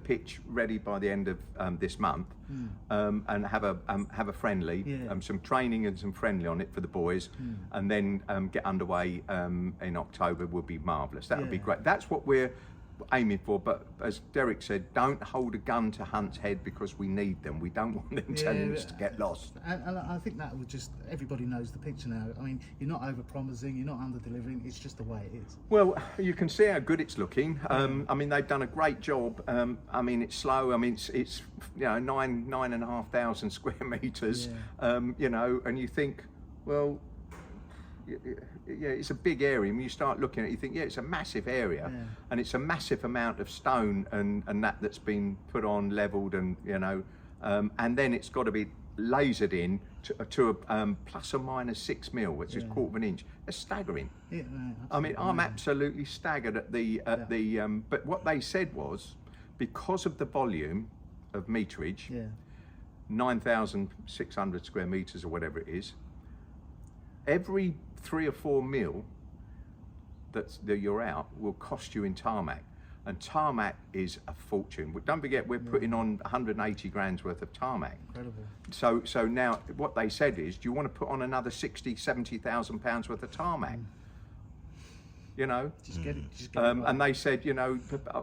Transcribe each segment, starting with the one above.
pitch ready by the end of this month, and have a friendly, some training and some friendly on it for the boys, and then get underway in October would be marvellous. That would be great. That's what we're aiming for. But as Derek said, don't hold a gun to Hunt's head, because we need them. We don't want them telling us to get lost. And I think that would just, everybody knows the picture now. I mean, you're not over promising, you're not under delivering, it's just the way it is. Well, you can see how good it's looking. I mean, they've done a great job. I mean, it's slow. I mean, it's you know, 9,500 square meters. You know, and you think, well, yeah, it's a big area. When you start looking at it, you think, yeah, it's a massive area, and it's a massive amount of stone and that's been put on, levelled, and you know, and then it's got to be lasered in to a plus or minus 6 mil, which is quarter of an inch. It's staggering. I mean, I'm absolutely staggered at the but what they said was, because of the volume of meterage, 9,600 square meters or whatever it is, every 3 or 4 mil that you're out will cost you in tarmac, and tarmac is a fortune. But don't forget, we're putting on 180 grand's worth of tarmac. Incredible. So now what they said is, do you want to put on another 60,000-70,000 pounds worth of tarmac? You know, just get it. Just get it right. And they said, you know,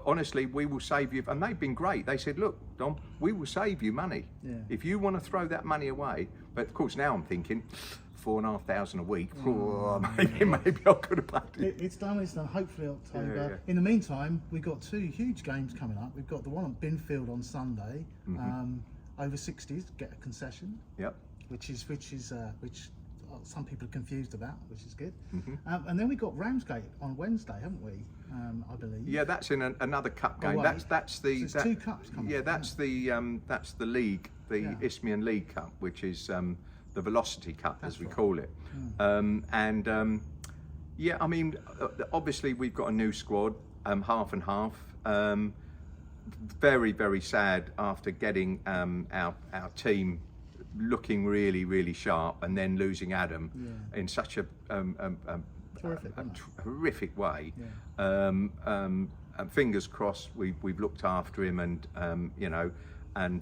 honestly, we will save you. And they've been great. They said, look, Dom, we will save you money if you want to throw that money away. But of course, now I'm thinking, 4,500 a week. Maybe I could have paid it. It's done. Hopefully October. In the meantime, we've got 2 huge games coming up. We've got the one at Binfield on Sunday. Over 60s get a concession. Which some people are confused about, which is good. And then we got Ramsgate on Wednesday, haven't we? I believe. Yeah, that's in another cup game. That's the. So there's 2 cups coming. Yeah, that's the league, the Isthmian League Cup, which is the Velocity Cup, as we call it. Yeah, I mean, obviously we've got a new squad, half and half. Very, very sad after getting our team looking really, really sharp, and then losing Adam in such a horrific way. Fingers crossed, we've looked after him, and you know, and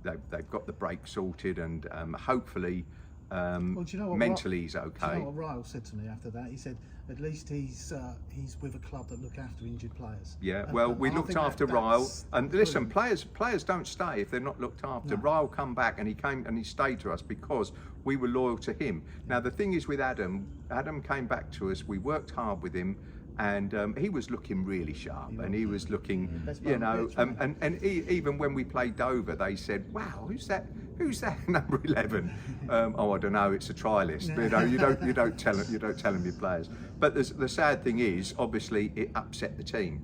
they've got the break sorted, and hopefully well, do you know what mentally he's okay. Do you know what Ryle said to me after that? He said, at least he's with a club that look after injured players. Yeah, well, we looked after Ryle, and listen, players don't stay if they're not looked after. Ryle come back, and he came and he stayed to us because we were loyal to him. Now the thing is with Adam came back to us. We worked hard with him, and he was looking really sharp, and he was looking, you know, even when we played Dover, they said, wow, who's that number 11? Oh, I don't know, it's a trialist. You know, you don't tell them your players. But the sad thing is, obviously it upset the team.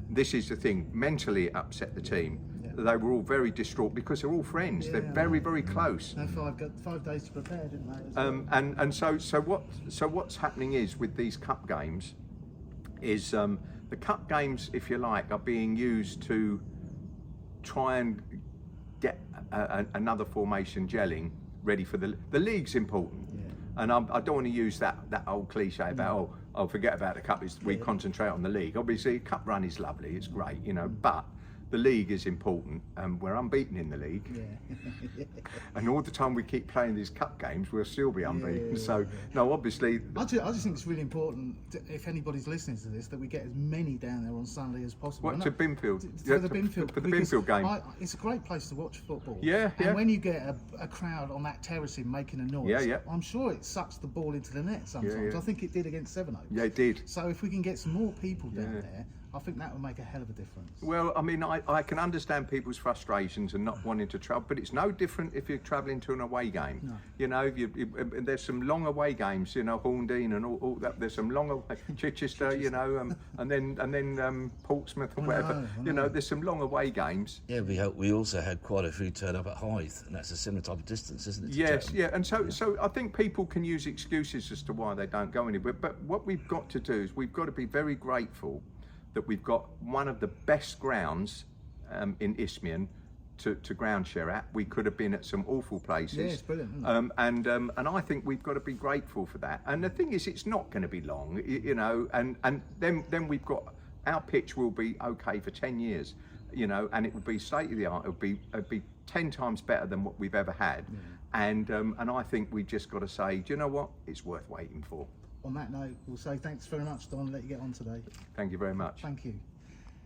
This is the thing, mentally it upset the team. They were all very distraught because they're all friends. They're very, very close. And 5 days to prepare, didn't they? And so what's happening is, with these cup games, is the cup games, if you like, are being used to try and get another formation gelling ready for the league's important. And I don't want to use that old cliche about forget about the cup. We concentrate on the league. Obviously, cup run is lovely. It's great, you know, but the league is important, and we're unbeaten in the league. And all the time we keep playing these cup games, we'll still be unbeaten. No, obviously. I just think it's really important, if anybody's listening to this, that we get as many down there on Sunday as possible. What, to Binfield? For the Binfield game. It's a great place to watch football. And when you get a crowd on that terracing making a noise, I'm sure it sucks the ball into the net sometimes. I think it did against Sevenoaks. Yeah, it did. So if we can get some more people down there, I think that would make a hell of a difference. Well, I mean, I can understand people's frustrations and not wanting to travel, but it's no different if you're travelling to an away game. You know, there's some long away games, you know, Horndean and all that. There's some long away, Chichester, you know, and then Portsmouth and whatever. You know, there's some long away games. Yeah, we also had quite a few turn up at Hythe, and that's a similar type of distance, isn't it? Yes, and so I think people can use excuses as to why they don't go anywhere. But what we've got to do is we've got to be very grateful that we've got one of the best grounds in Isthmian to ground share at. We could have been at some awful places. Yeah, it's brilliant, isn't it? And I think we've got to be grateful for that. And the thing is, it's not going to be long, you know. And then we've got, our pitch will be okay for 10 years. you know, and it would be state of the art. It'd be 10 times better than what we've ever had. And I think we just got to say, do you know what? It's worth waiting for. On that note, we'll say thanks very much, Don. Let you get on today. Thank you very much. Thank you.